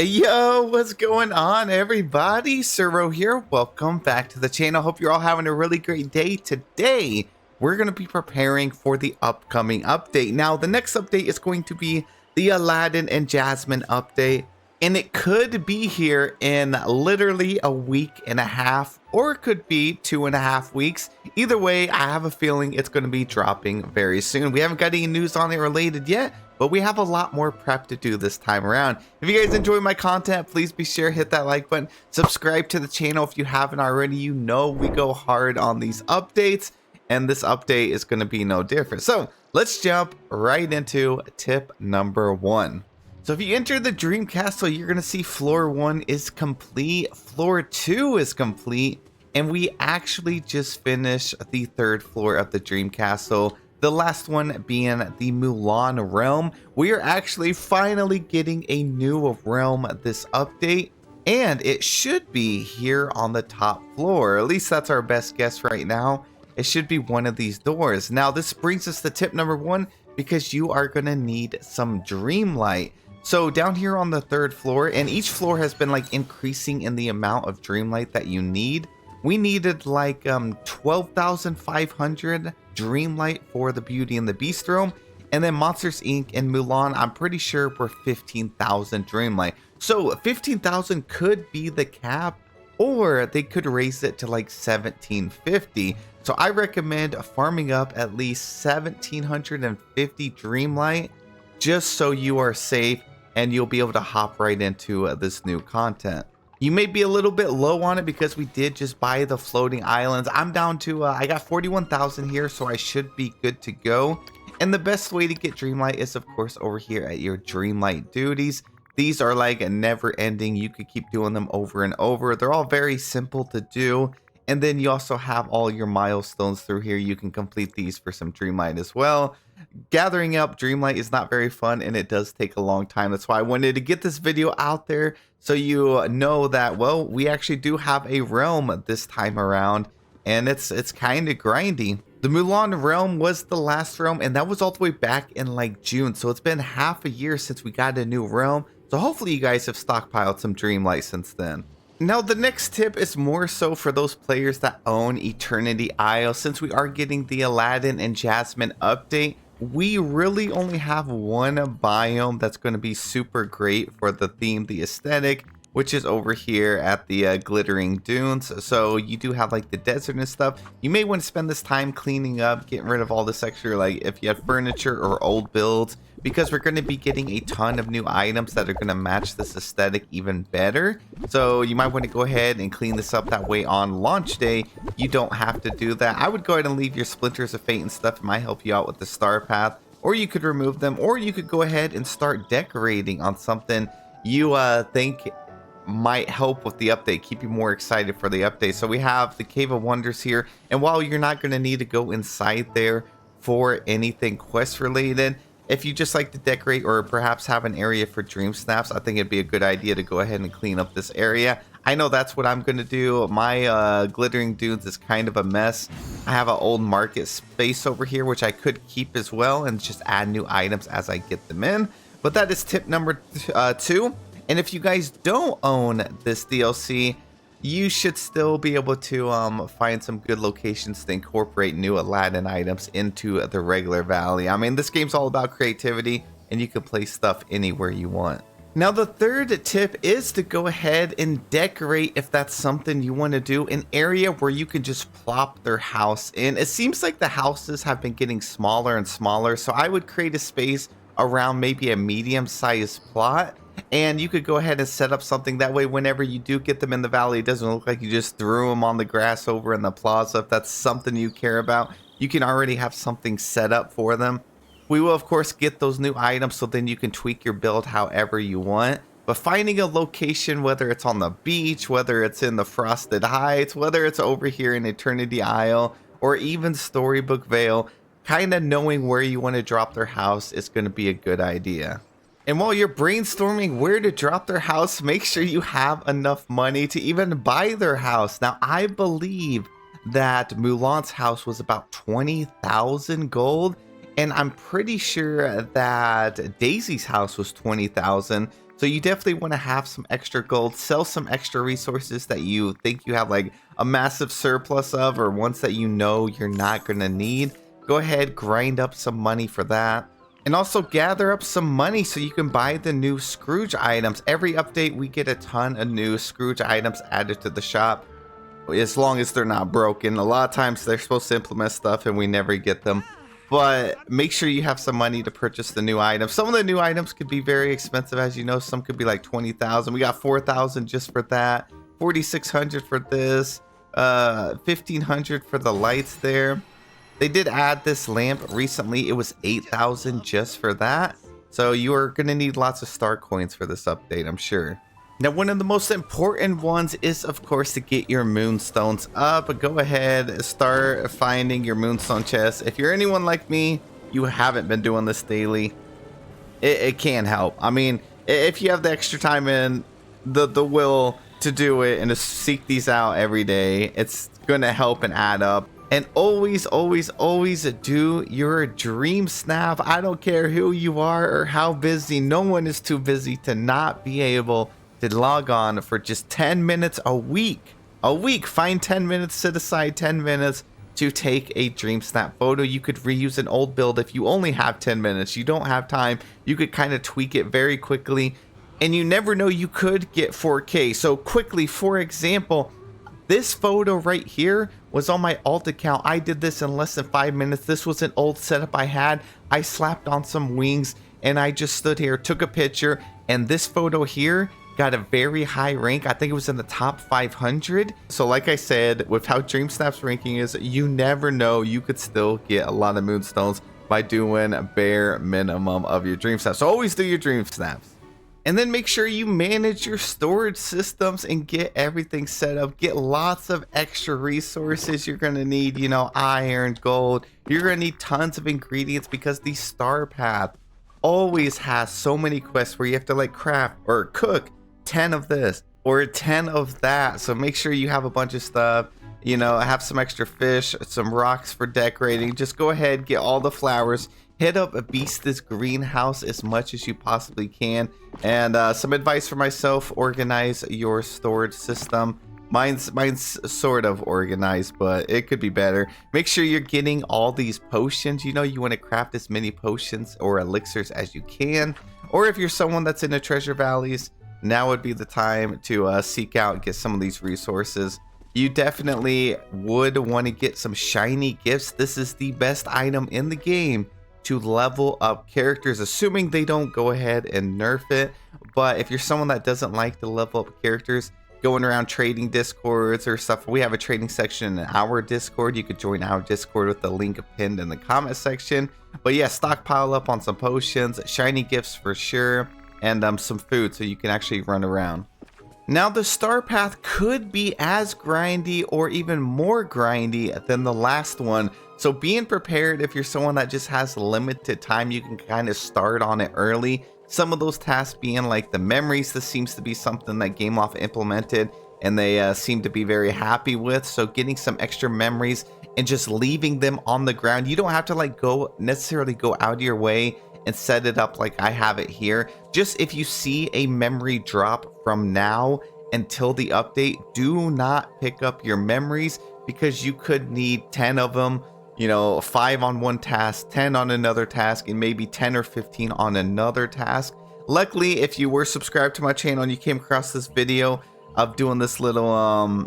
Hey yo, what's going on everybody? Suro here. Welcome back to the channel. Hope you're all having a really great day. Today, we're going to be preparing for the upcoming update. Now, the next update is going to be the Aladdin and Jasmine update. And it could be here in literally a week and a half, or it could be 2.5 weeks. Either way, I have a feeling it's going to be dropping very soon. We haven't got any news on it related yet, but we have a lot more prep to do this time around. If you guys enjoy my content, please be sure to hit that like button. Subscribe to the channel if you haven't already. You know we go hard on these updates, and this update is going to be no different. So let's jump right into tip number 1. So if you enter the Dream Castle, you're going to see floor 1 is complete, floor 2 is complete, and we actually just finished the 3rd floor of the Dream Castle. The last one being the Mulan realm. We are actually finally getting a new realm this update, and it should be here on the top floor. At least that's our best guess right now. It should be one of these doors. Now this brings us to tip number 1, because you are going to need some Dreamlight. So down here on the 3rd floor, and each floor has been like increasing in the amount of Dreamlight that you need. We needed like 12,500 Dreamlight for the Beauty and the Beast realm, and then Monsters Inc. and Mulan, I'm pretty sure were 15,000 Dreamlight. So 15,000 could be the cap, or they could raise it to like 1,750. So I recommend farming up at least 1,750 Dreamlight, just so you are safe and you'll be able to hop right into this new content. You may be a little bit low on it because we did just buy the floating islands. I'm down to, I got 41,000 here, so I should be good to go. And the best way to get Dreamlight is, of course, over here at your Dreamlight duties. These are like never ending. You could keep doing them over and over. They're all very simple to do. And then you also have all your milestones through here. You can complete these for some Dreamlight as well. Gathering up Dreamlight is not very fun, and it does take a long time. That's why I wanted to get this video out there so you know that, well, we actually do have a realm this time around, and it's kind of grindy. The Mulan realm was the last realm, and that was all the way back in like June. So it's been half a year since we got a new realm. So hopefully you guys have stockpiled some Dreamlight since then. Now, the next tip is more so for those players that own Eternity Isle. Since we are getting the Aladdin and Jasmine update, we really only have one biome that's going to be super great for the theme, the aesthetic, which is over here at the glittering dunes. So you do have like the desert and stuff. You may want to spend this time cleaning up, getting rid of all this extra, like if you have furniture or old builds, because we're going to be getting a ton of new items that are going to match this aesthetic even better. So you might want to go ahead and clean this up. That way on launch day, you don't have to do that. I would go ahead and leave your Splinters of Fate and stuff. It might help you out with the star path, or you could remove them, or you could go ahead and start decorating on something you think might help with the update, keep you more excited for the update. So we have the Cave of Wonders here, and while you're not going to need to go inside there for anything quest related, if you just like to decorate or perhaps have an area for dream snaps, I think it'd be a good idea to go ahead and clean up this area. I know that's what I'm going to do. My glittering dunes is kind of a mess. I have an old market space over here, which I could keep as well and just add new items as I get them in. But that is tip number 2. And if you guys don't own this DLC, you should still be able to find some good locations to incorporate new Aladdin items into the regular valley. I mean, this game's all about creativity, and you can place stuff anywhere you want. Now, the 3rd tip is to go ahead and decorate, if that's something you want to do, an area where you can just plop their house in. It seems like the houses have been getting smaller and smaller, so I would create a space around maybe a medium-sized plot. And you could go ahead and set up something that way whenever you do get them in the valley, it doesn't look like you just threw them on the grass over in the plaza. If that's something you care about, you can already have something set up for them. We will, of course, get those new items, so then you can tweak your build however you want. But finding a location, whether it's on the beach, whether it's in the Frosted Heights, whether it's over here in Eternity Isle, or even Storybook Vale, kind of knowing where you want to drop their house is going to be a good idea. And while you're brainstorming where to drop their house, make sure you have enough money to even buy their house. Now, I believe that Mulan's house was about 20,000 gold, and I'm pretty sure that Daisy's house was 20,000. So you definitely want to have some extra gold, sell some extra resources that you think you have like a massive surplus of, or ones that you know you're not going to need. Go ahead, grind up some money for that. And also gather up some money so you can buy the new Scrooge items. Every update, we get a ton of new Scrooge items added to the shop, as long as they're not broken. A lot of times they're supposed to implement stuff and we never get them. But make sure you have some money to purchase the new items. Some of the new items could be very expensive, as you know. Some could be like 20,000. We got 4,000 just for that. 4,600 for this. 1,500 for the lights there. They did add this lamp recently. It was 8,000 just for that. So you are going to need lots of star coins for this update, I'm sure. Now, one of the most important ones is, of course, to get your moonstones up. Go ahead, start finding your moonstone chests. If you're anyone like me, you haven't been doing this daily. It can help. I mean, if you have the extra time and the will to do it and to seek these out every day, it's going to help and add up. And always, always, always do your dream snap. I don't care who you are or how busy. No one is too busy to not be able to log on for just 10 minutes a week. Find 10 minutes, set aside 10 minutes to take a dream snap photo. You could reuse an old build if you only have 10 minutes. You don't have time. You could kind of tweak it very quickly. And you never know, you could get 4K. So quickly, for example, this photo right here was on my alt account. I did this in less than 5 minutes. This was an old setup I had. I slapped on some wings and I just stood here, took a picture, and this photo here got a very high rank. I think it was in the top 500. So like I said, with how Dream Snap's ranking is, you never know, you could still get a lot of moonstones by doing a bare minimum of your Dream Snaps. So always do your Dream Snaps. And then make sure you manage your storage systems and get everything set up. Get lots of extra resources. You're going to need, you know, iron, gold. You're going to need tons of ingredients because the Star Path always has so many quests where you have to like craft or cook 10 of this or 10 of that. So make sure you have a bunch of stuff, you know, have some extra fish, some rocks for decorating. Just go ahead, get all the flowers, hit up a Beast's greenhouse as much as you possibly can. And some advice for myself: organize your storage system. Mine's sort of organized, but it could be better. Make sure you're getting all these potions. You know, you want to craft as many potions or elixirs as you can. Or if you're someone that's in the treasure valleys, now would be the time to seek out and get some of these resources. You definitely would want to get some shiny gifts. This is the best item in the game to level up characters, assuming they don't go ahead and nerf it. But if you're someone that doesn't like to level up characters, going around trading discords or stuff, we have a trading section in our Discord. You could join our Discord with the link pinned in the comment section. But yeah, stockpile up on some potions, shiny gifts for sure, and some food so you can actually run around. Now, the Star Path could be as grindy or even more grindy than the last one. So being prepared, if you're someone that just has limited time, you can kind of start on it early. Some of those tasks being like the memories. This seems to be something that GameLoft implemented and they seem to be very happy with. So getting some extra memories and just leaving them on the ground. You don't have to like necessarily go out of your way and set it up like I have it here. Just if you see a memory drop from now until the update, do not pick up your memories because you could need 10 of them. You know, 5 on one task, 10 on another task, and maybe 10 or 15 on another task. Luckily, if you were subscribed to my channel and you came across this video of doing this little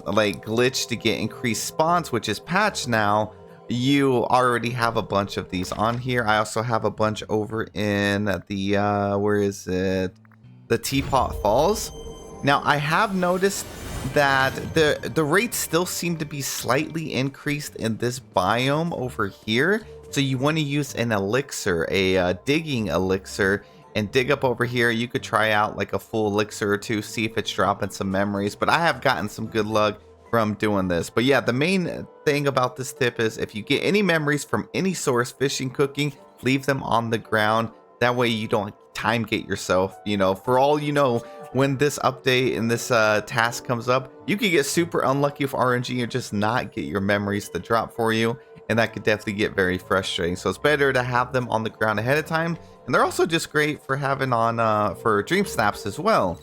like glitch to get increased spawns, which is patched now, you already have a bunch of these on here. I also have a bunch over in the where is it, the Teapot Falls. Now I have noticed that the rates still seem to be slightly increased in this biome over here. So you want to use an elixir, a digging elixir, and dig up over here. You could try out like a full elixir or two, see if it's dropping some memories, but I have gotten some good luck from doing this. But yeah, the main thing about this tip is if you get any memories from any source, fishing, cooking, leave them on the ground. That way you don't time gate yourself. You know, for all you know, when this update and this task comes up, you could get super unlucky with RNG and just not get your memories to drop for you. and that could definitely get very frustrating. So it's better to have them on the ground ahead of time, and they're also just great for having on for dream snaps as well.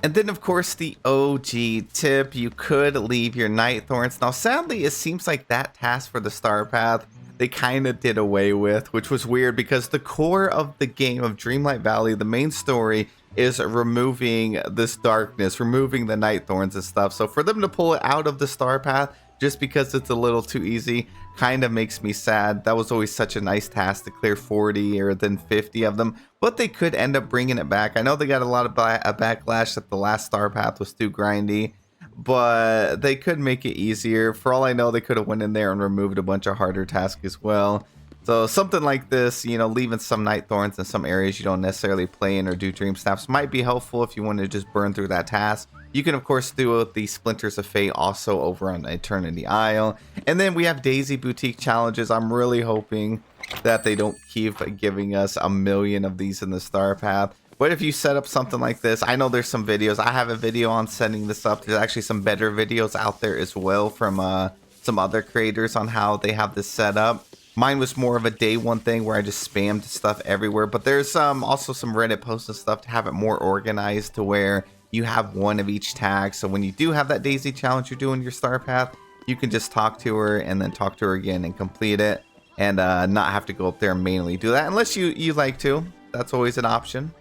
And then of course the OG tip, you could leave your night thorns. Now sadly it seems like that task for the star path they kind of did away with, which was weird because the core of the game of Dreamlight Valley, the main story, is removing this darkness, removing the night thorns and stuff. So for them to pull it out of the star path just because it's a little too easy kind of makes me sad. That was always such a nice task to clear 40 or then 50 of them, but they could end up bringing it back. I know they got a lot of backlash that the last star path was too grindy, but they could make it easier. For all I know, they could have went in there and removed a bunch of harder tasks as well. So something like this, you know, leaving some night thorns in some areas you don't necessarily play in or do dream snaps might be helpful if you want to just burn through that task. You can of course do the Splinters of Fate also over on Eternity Isle. And then we have Daisy Boutique challenges. I'm really hoping that they don't keep giving us a million of these in the star path. But if you set up something like this, I know there's some videos. I have a video on setting this up. There's actually some better videos out there as well from some other creators on how they have this set up. Mine was more of a day one thing where I just spammed stuff everywhere. But there's also some Reddit posts and stuff to have it more organized to where you have one of each tag. So when you do have that Daisy challenge you're doing your star path, you can just talk to her and then talk to her again and complete it. And not have to go up there and manually do that unless you like to. That's always an option.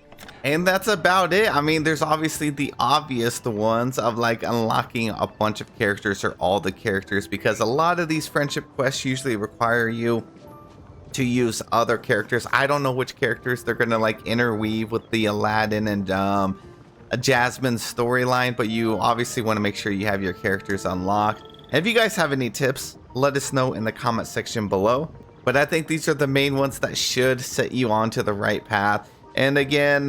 And that's about it. I mean, there's obviously the obvious ones of like unlocking a bunch of characters or all the characters, because a lot of these friendship quests usually require you to use other characters. I don't know which characters they're gonna like interweave with the Aladdin and Jasmine storyline, but you obviously want to make sure you have your characters unlocked. And if you guys have any tips, let us know in the comment section below. But I think these are the main ones that should set you onto the right path. And again,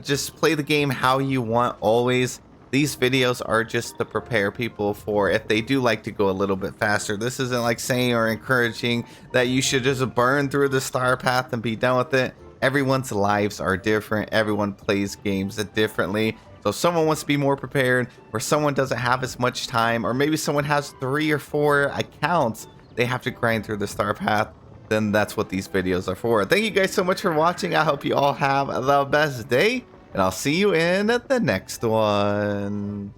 just play the game how you want always. These videos are just to prepare people for if they do like to go a little bit faster. This isn't like saying or encouraging that you should just burn through the star path and be done with it. Everyone's lives are different. Everyone plays games differently. So if someone wants to be more prepared, or someone doesn't have as much time, or maybe someone has 3 or 4 accounts they have to grind through the star path, then that's what these videos are for. Thank you guys so much for watching. I hope you all have the best day, and I'll see you in the next one.